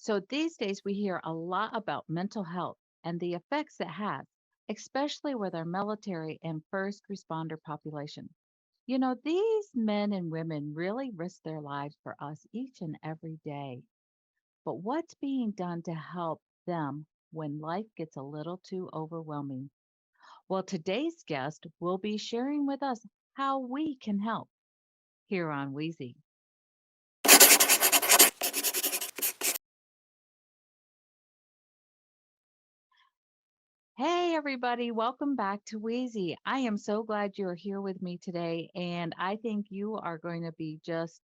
So these days we hear a lot about mental health and the effects it has, especially with our military and first responder population. These men and women really risk their lives for us each and every day. But what's being done to help them when life gets a little too overwhelming? Well, today's guest will be sharing with us how we can help here on Wheezy. Hey, everybody, welcome back to Wheezy. I am so glad you're here with me today, and I think you are going to be just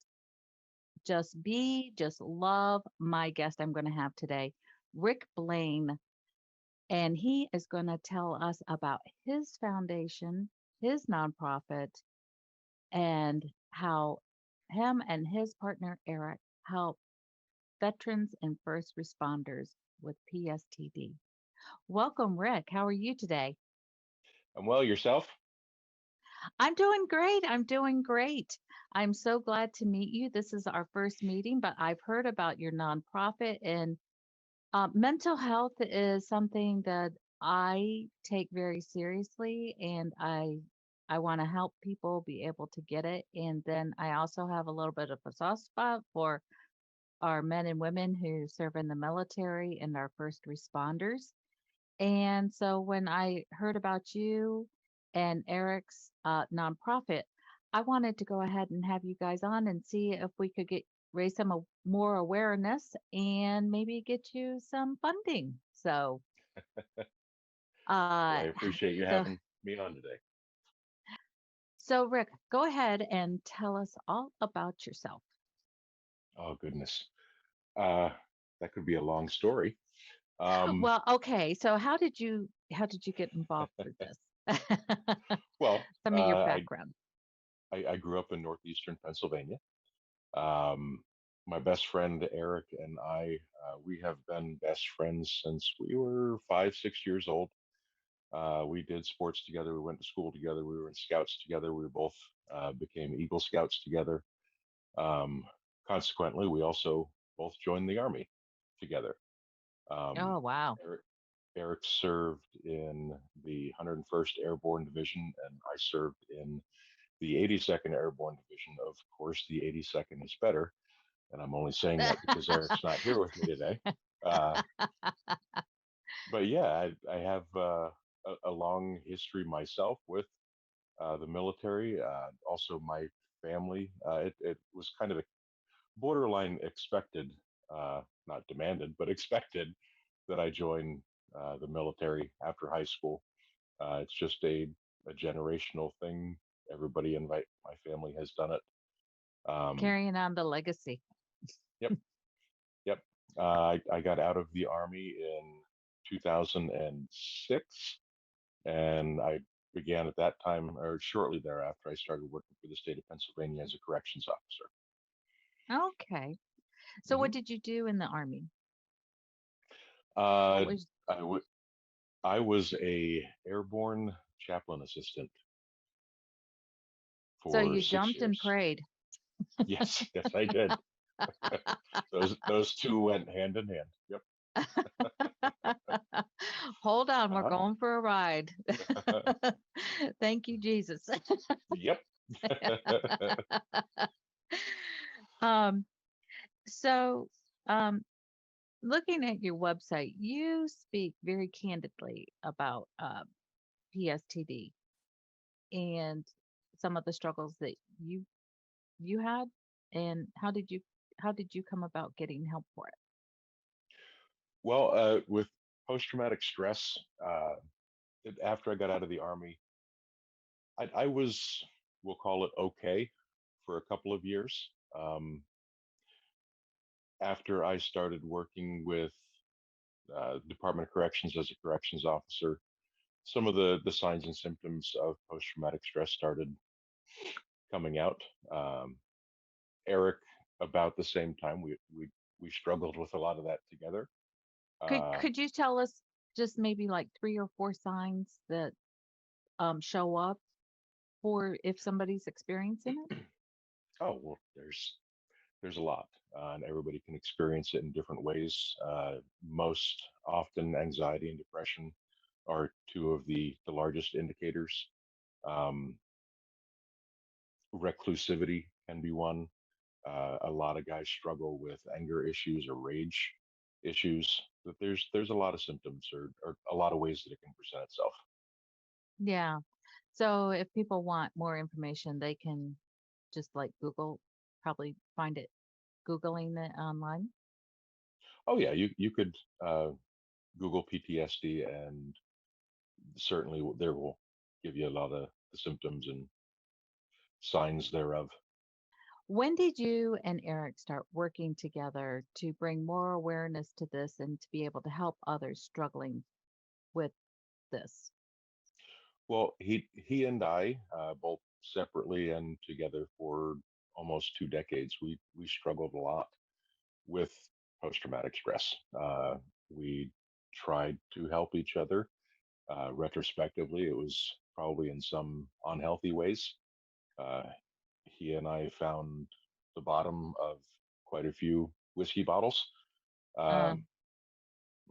love my guest I'm going to have today, Rick Blaine, and he is going to tell us about his foundation, his nonprofit, and how him and his partner Eric help veterans and first responders with PSTD. Welcome, Rick. How are you today? And well, yourself? I'm doing great. I'm doing great. I'm so glad to meet you. This is our first meeting, but I've heard about your nonprofit, and mental health is something that I take very seriously, and I want to help people be able to get it. And then I also have a little bit of a soft spot for our men and women who serve in the military and our first responders. And so when I heard about you and Eric's nonprofit, I wanted to go ahead and have you guys on and see if we could get raise some more awareness and maybe get you some funding. Uh, Well, I appreciate you so having me on today. so Rick, go ahead and tell us all about yourself. Oh, goodness. Uh, that could be a long story. Um, Well, okay. So how did you get involved with this? well, Some of your background. I grew up in northeastern Pennsylvania. Um, my best friend Eric and we have been best friends since we were 5, 6 years old. We did sports together. We went to school together. We were in scouts together. We both became Eagle Scouts together. Um, Consequently, we also both joined the Army together. Um, Oh, wow. Eric, Eric served in the 101st Airborne Division, and I served in the 82nd Airborne Division. Of course, the 82nd is better, and I'm only saying that because Eric's not here with me today. Uh, but yeah, I have a long history myself with the military. Also, my family. It was kind of a borderline expected, not demanded, but expected that I join the military after high school. It's just a generational thing. Everybody in my family has done it. Um, Carrying on the legacy. yep, yep. I got out of the Army in 2006, and I began at that time, or shortly thereafter, I started working for the state of Pennsylvania as a corrections officer. Okay. So what Hmm. did you do in the army? What Uh, was I, w- I was a airborne chaplain assistant so for you 6 jumped and years. prayed. Yes, yes, I did. Those two went hand in hand. Yep. Hold on, we're Uh-huh. going for a ride. Thank you, Jesus. Yep. um, so um, looking at your website, you speak very candidly about PSTD and some of the struggles that you had, and how did you come about getting help for it? Well, with post-traumatic stress, after I got out of the army, I was, we'll call it okay, for a couple of years. After I started working with Department of Corrections as a corrections officer, some of the signs and symptoms of post-traumatic stress started coming out. Um, Eric, about the same time, we struggled with a lot of that together. Could Uh, could you tell us just maybe like three or four signs that show up for if somebody's experiencing it? oh well, there's a lot. and everybody can experience it in different ways. Most often, anxiety and depression are two of the largest indicators. Um, Reclusivity can be one. A lot of guys struggle with anger issues or rage issues. But there's a lot of symptoms or a lot of ways that it can present itself. Yeah. So if people want more information, they can just like Google, probably find it Googling it online. Oh yeah, you could Google PTSD and certainly there will give you a lot of the symptoms and signs thereof. When did you and Eric start working together to bring more awareness to this and to be able to help others struggling with this? Well, he and I, both separately and together for almost 2 decades, we struggled a lot with post traumatic stress. We tried to help each other. Retrospectively, it was probably in some unhealthy ways. Uh, he and I found the bottom of quite a few whiskey bottles. Uh, Um,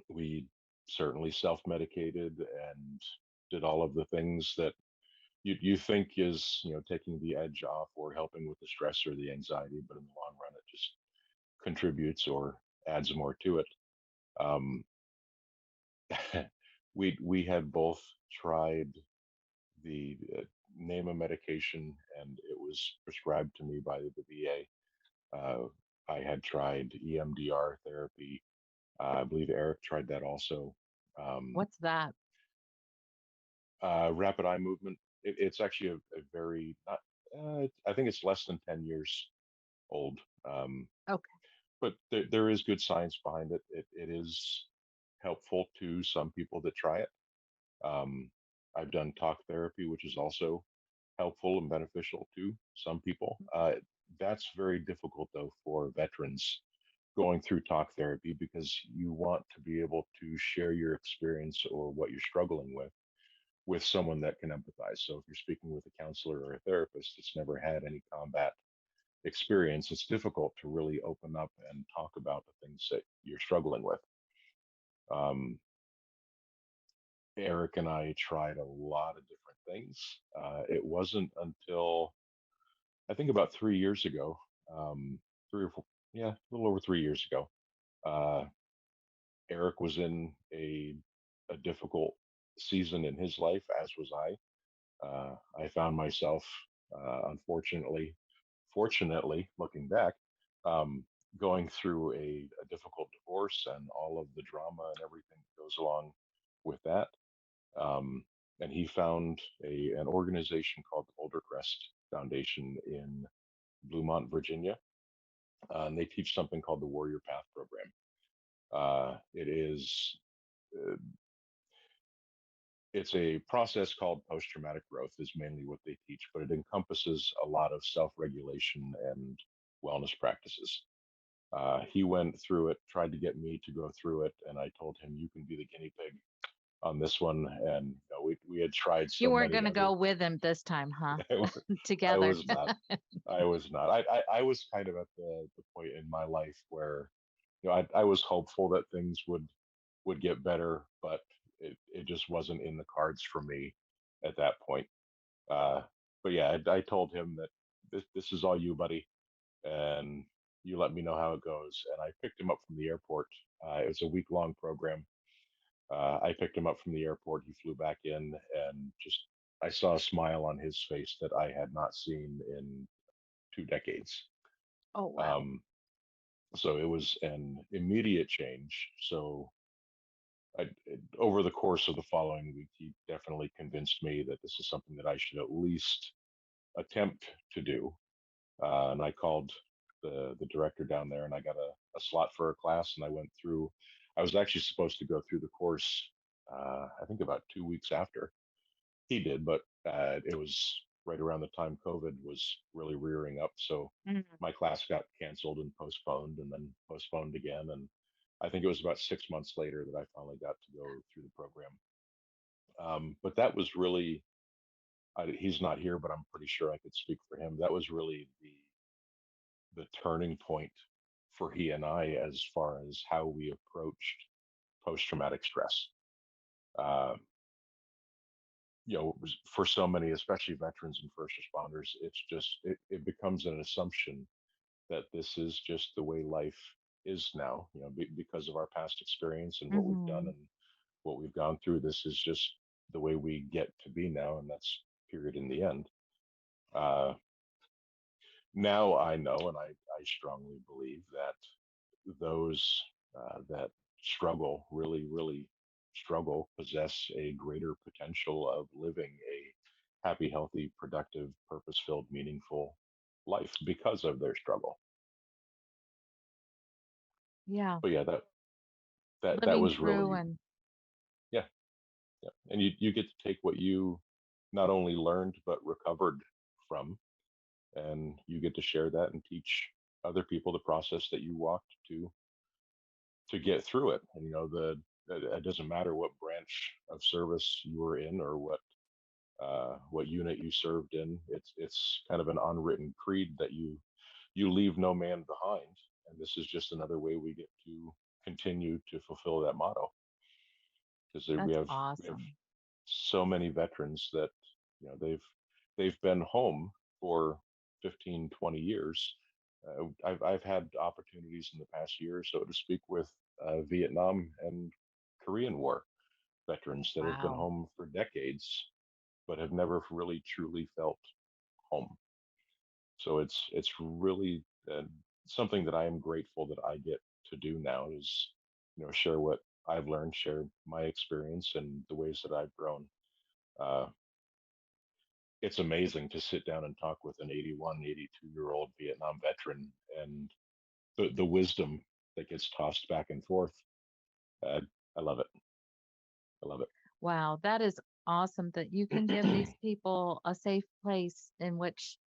we certainly self-medicated and did all of the things that you think is taking the edge off or helping with the stress or the anxiety, but in the long run, it just contributes or adds more to it. Um, we had both tried the name a medication, and it was prescribed to me by the VA. I had tried EMDR therapy. I believe Eric tried that also. Um, what's that? Rapid eye movement. It's actually a very not. I think it's less than 10 years old. Um, Okay. but there is good science behind it. It is helpful to some people that try it. Um, I've done talk therapy, which is also helpful and beneficial to some people. That's very difficult, though, for veterans going through talk therapy because you want to be able to share your experience or what you're struggling with someone that can empathize. So if you're speaking with a counselor or a therapist that's never had any combat experience, it's difficult to really open up and talk about the things that you're struggling with. Um, Eric and I tried a lot of different things. It wasn't until I think about 3 years ago, 3 or 4, yeah, a little over 3 years ago, uh, Eric was in a difficult season in his life, as was I. I found myself, unfortunately, fortunately, looking back, um, going through a difficult divorce and all of the drama and everything that goes along with that. Um, and he found an organization called the Boulder Crest Foundation in Bluemont, Virginia, and they teach something called the Warrior Path program. It is uh, it's a process called post-traumatic growth is mainly what they teach, but it encompasses a lot of self-regulation and wellness practices. He went through it, tried to get me to go through it, and I told him, "You can be the guinea pig on this one." And we had tried You so weren't many going to other. go with him this time, huh? I Together. was not. I was not. I was kind of at the point in my life where I was hopeful that things would get better, but it just wasn't in the cards for me at that point. Uh, but yeah, I told him that this is all you, buddy, and you let me know how it goes. And I picked him up from the airport. It was a week long program. I picked him up from the airport. He flew back in, and just I saw a smile on his face that I had not seen in 2 decades. Oh, wow. Um, so it was an immediate change. So over the course of the following week, he definitely convinced me that this is something that I should at least attempt to do. And I called the director down there, and I got a slot for a class, and I went through. I was actually supposed to go through the course. I think about 2 weeks after he did, but it was right around the time COVID was really rearing up. So Mhm. my class got canceled and postponed, and then postponed again. And I think it was about 6 months later that I finally got to go through the program. But that was really, he's not here, but I'm pretty sure I could speak for him. That was really the turning point for he and I as far as how we approached post traumatic stress. Uh, for so many, especially veterans and first responders, it becomes an assumption that this is just the way life is now. Because of our past experience and what we've done Mhm. and what we've gone through. This is just the way we get to be now, and that's period in the end. Uh, Now I know, and I strongly believe that those that struggle, really struggle, possess a greater potential of living a happy, healthy, productive, purpose-filled, meaningful life because of their struggle. Yeah. But yeah, that Living was through really, and yeah, yeah. And you get to take what you not only learned but recovered from, and you get to share that and teach other people the process that you walked to get through it. And it doesn't matter what branch of service you were in or what unit you served in. It's kind of an unwritten creed that you leave no man behind. And this is just another way we get to continue to fulfill that motto, because we that's have awesome. so many veterans that they've been home for 15, 20 years. I've had opportunities in the past year or so to speak with Vietnam and Korean War veterans that have been Wow. home for decades but have never really truly felt home. So it's really something that I am grateful that I get to do now, is share what I've learned, share my experience and the ways that I've grown. Uh, it's amazing to sit down and talk with an 81, 82-year old Vietnam veteran, and the wisdom that gets tossed back and forth. Uh, I love it. I love Wow, that is awesome that you can give it. these people a safe place in which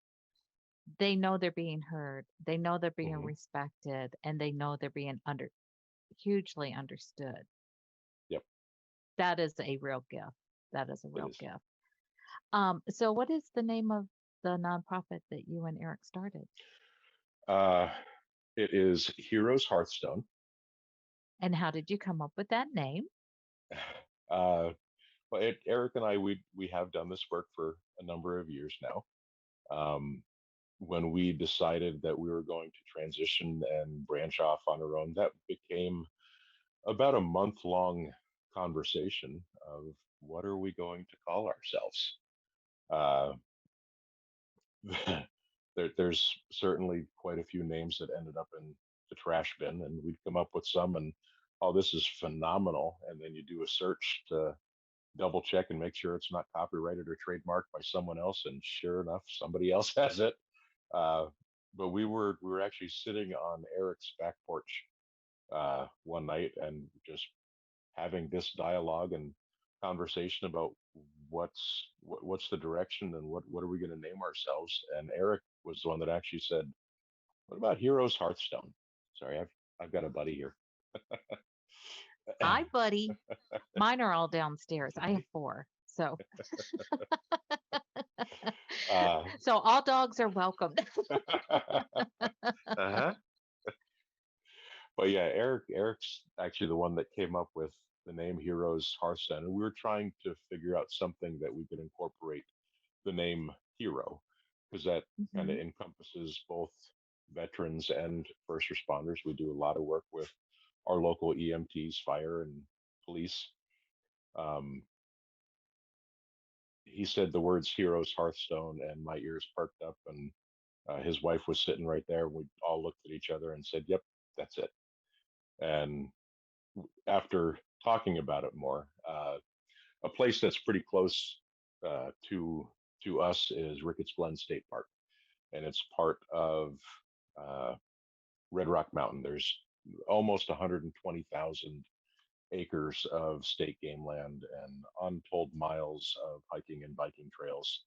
they know they're being heard, they know they're being Hmm. respected, and they know they're being hugely understood. Yep, That is a real gift. That is a it real is. gift. So what is the name of the nonprofit that you and Eric started? Uh, it is Heroes Hearthstone. And how did you come up with that name? Uh, Eric and I, we have done this work for a number of years now. Um, when we decided that we were going to transition and branch off on our own, that became about a month-long conversation of what are we going to call ourselves. Uh, there's certainly quite a few names that ended up in the trash bin, and we'd come up with some, and oh, this is phenomenal. And then you do a search to double check and make sure it's not copyrighted or trademarked by someone else, and sure enough, somebody else has it. Uh, but we were actually sitting on Eric's back porch one night and just having this dialogue and conversation about what's the direction and what are we going to name ourselves. And Eric was the one that actually said, "What about Heroes Hearthstone?" Sorry, I've got a buddy here. Hi, buddy. Mine are all downstairs. I have four. So uh, so all dogs are welcome. uh-huh. But yeah, Eric's actually the one that came up with the name Heroes Hearthstone, and we were trying to figure out something that we could incorporate the name hero, because that kind of Mhm. encompasses both veterans and first responders. We do a lot of work with our local EMTs, fire and police. Um, he said the words Heroes Hearthstone, and my ears perked up, and his wife was sitting right there. We all looked at each other and said, "Yep, that's it." And after talking about it more, a place that's pretty close to us is Ricketts Glen State Park, and it's part of uh, Red Rock Mountain. There's almost 120,000 acres of state game land and untold miles of hiking and biking trails.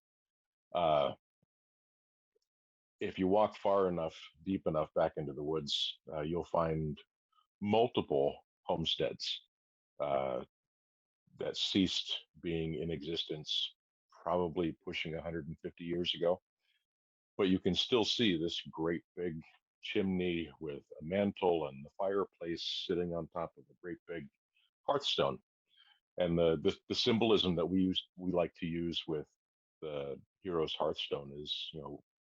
Uh, if you walk far enough, deep enough back into the woods, you'll find multiple homesteads uh, that ceased being in existence probably pushing 150 years ago. But you can still see this great big chimney with a mantle and the fireplace sitting on top of a great big Hearthstone. And the symbolism that we like to use with the hero's Hearthstone is,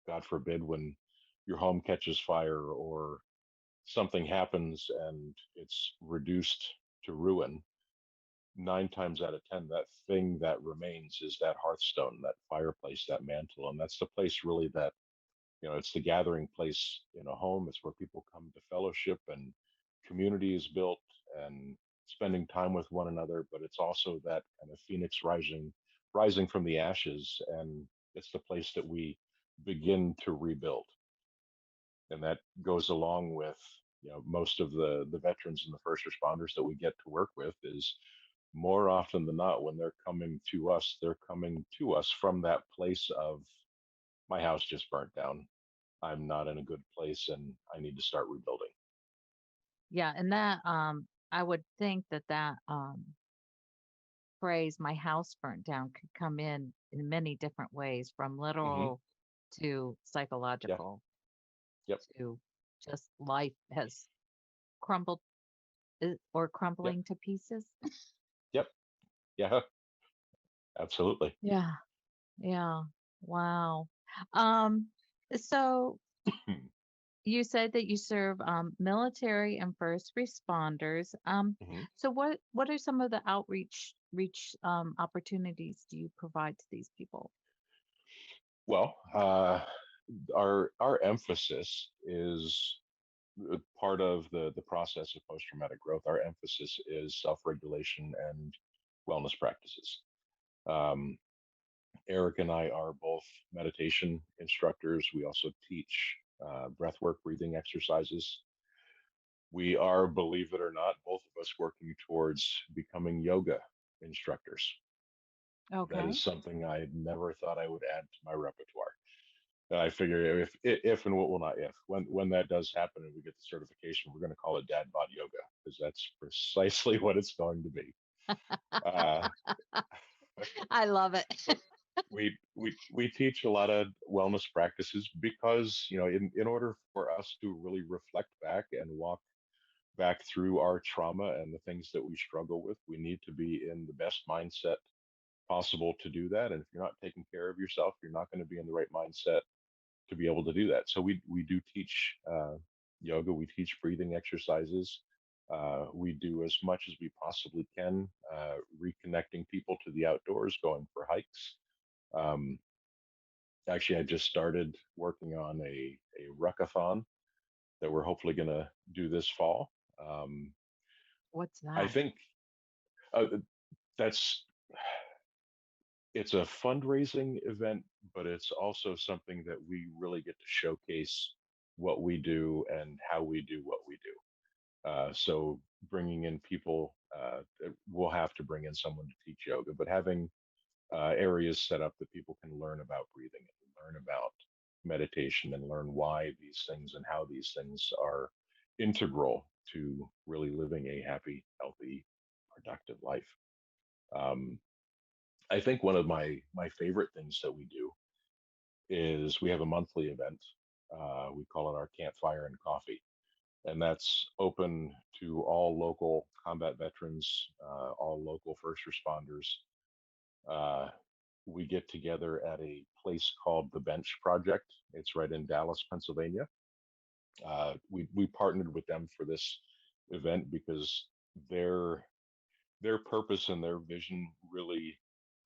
God forbid when your home catches fire or something happens and it's reduced to ruin, 9 times out of 10, that thing that remains is that hearthstone, that fireplace, that mantle. And that's the place really that, it's the gathering place in a home. It's where people come to fellowship and community is built and spending time with one another. But it's also that kind of phoenix rising from the ashes. And it's the place that we begin to rebuild. And that goes along with, most of the veterans and the first responders that we get to work with is more often than not, when they're coming to us from that place of my house just burnt down. I'm not in a good place and I need to start rebuilding. Yeah, and that I would think that phrase "my house burnt down" could come in many different ways, from Hmm. literal to Yeah. psychological Yep. to just life has crumbled or Yep. crumbling to pieces. Yep. Yeah. Absolutely. Yeah, yeah. Wow. Um, so you said that you serve military and first responders. Hmm. So what are some of the outreach reach opportunities do you provide to these people? Well, our emphasis is part of the process of post traumatic growth. Our emphasis is self regulation and wellness practices. Um, Eric and I are both meditation instructors. We also teach breath work, breathing exercises. We are, believe it or not, both of us working towards becoming yoga instructors. That Okay. is something I never thought I would add to my repertoire. And I figure if and what will not if when that does happen and we get the certification, we're going to call it dad bod yoga because that's precisely what it's going to be. Uh, I love it. but we teach a lot of wellness practices because in order for us to really reflect back and walk back through our trauma and the things that we struggle with, we need to be in the best mindset possible to do that. And if you're not taking care of yourself, you're not going to be in the right mindset to be able to do that. So we do teach yoga, we teach breathing exercises. We do as much as we possibly can, reconnecting people to the outdoors, going for hikes. Um, Actually, I just started working on a ruckathon that we're hopefully going to do this fall. Um, What's I that? think that's it's a fundraising event, but it's also something that we really get to showcase what we do and how we do what we do. So bringing in people, we'll have to bring in someone to teach yoga, but having areas set up that people can learn about breathing and learn about meditation and learn why these things and how these things are integral to really living a happy, healthy, productive life. Um, I think one of my favorite things that we do is we have a monthly event. We call it our campfire and coffee, and that's open to all local combat veterans, all local first responders. Uh, we get together at a place called the Bench Project. It's right in Dallas, Pennsylvania. We partnered with them for this event because their their purpose and their vision really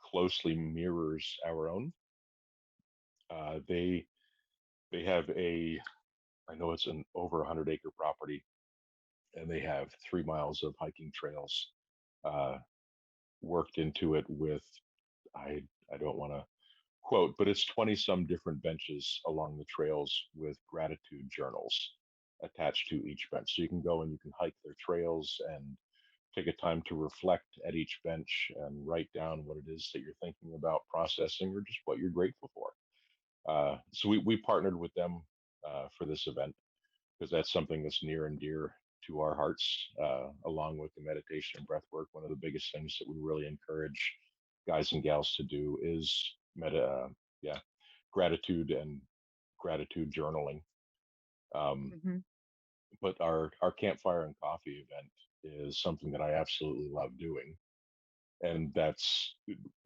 closely mirrors our own. They have a I know it's an over 100-acre property, and they have 3 miles of hiking trails uh, worked into it with I don't want to quote, but it's 20 some different benches along the trails with gratitude journals attached to each bench. So you can go and you can hike their trails and take a time to reflect at each bench and write down what it is that you're thinking about processing or just what you're grateful for. So we partnered with them for this event because that's something that's near and dear to our hearts, along with the meditation and breath work. One of the biggest things that we really encourage guys and gals to do is yeah, gratitude and gratitude journaling. Um, Hmm. but our campfire and coffee event is something that I absolutely love doing, and that's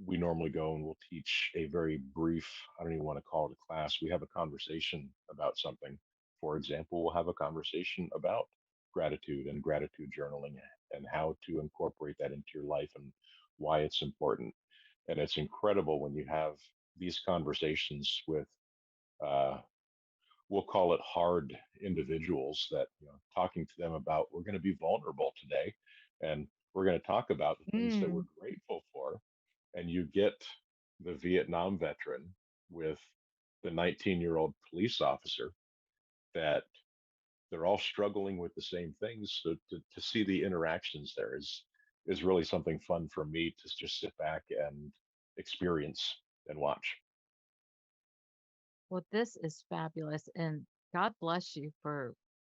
we normally go and we'll teach a very brief, I don't even want to call it a class, we have a conversation about something. For example, we'll have a conversation about gratitude and gratitude journaling and how to incorporate that into your life and why it's important. And it's incredible when you have these conversations with uh, we'll call it hard individuals, that talking to them about, we're going to be vulnerable today and we're going to talk about the things that we're Mm. grateful for. And you get the Vietnam veteran with the 19-year-old police officer, that they're all struggling with the same things. So to see the interactions there is really something fun for me to just sit back and experience and watch. Well, this is fabulous, and God bless you for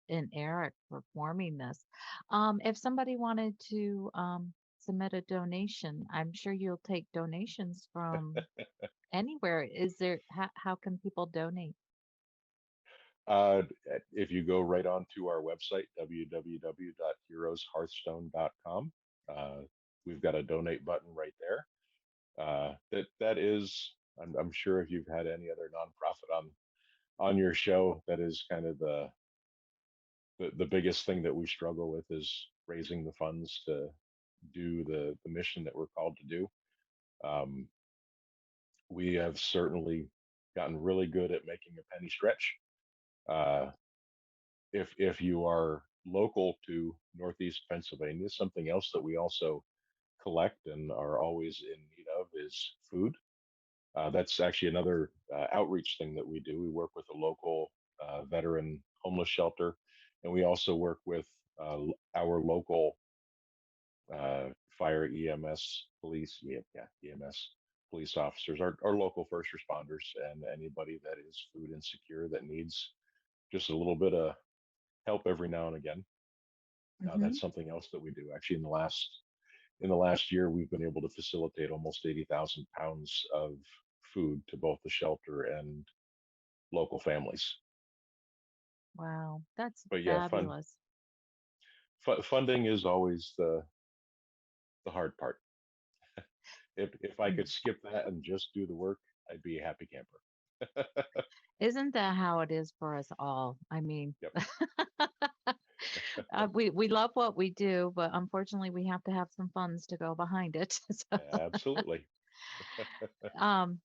and Eric for forming this. If somebody wanted to submit a donation, I'm sure you'll take donations from anywhere. Is there, how can people donate? Uh, if you go right on to our website, www.heroeshearthstone.com, we've got a donate button right there. That is, I'm sure if you've had any other nonprofit on your show, that is kind of the biggest thing that we struggle with, is raising the funds to do the mission that we're called to do. Um, we have certainly gotten really good at making a penny stretch. Uh, if you are local to Northeast Pennsylvania, something else that we also collect and are always in need of is food. That's actually another outreach thing that we do. We work with a local veteran homeless shelter, and we also work with our local fire, EMS, police, yeah, EMS, police officers, our local first responders, and anybody that is food insecure that needs just a little bit of help every now and again. Hmm. That's something else that we do. Actually, in the last year, we've been able to facilitate almost 80,000 pounds of food to both the shelter and local families. Wow, that's But yeah, fabulous. funding is always the hard part. If I could Mm. skip that and just do the work, I'd be a happy camper. Isn't that how it is for us all? I mean, Yep, we love what we do, but unfortunately, we have to have some funds to go behind it. So, absolutely. um,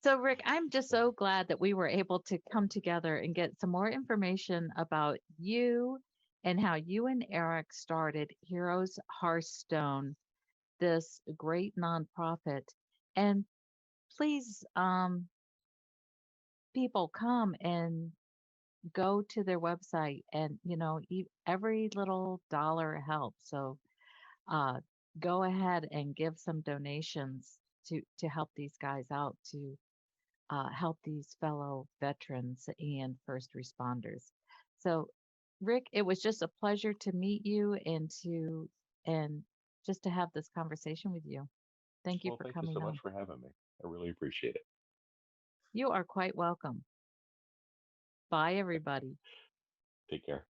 so Rick, I'm just so glad that we were able to come together and get some more information about you and how you and Eric started Heroes Hearthstone, this great nonprofit. And please, people come and go to their website, and every little dollar helps. So uh, go ahead and give some donations to help these guys out, to help these fellow veterans and first responders. So, Rick, it was just a pleasure to meet you and just to have this conversation with you. Thank you Well, for thank you coming so much on. for having me. I really appreciate it. You are quite welcome. Bye, everybody. Take care.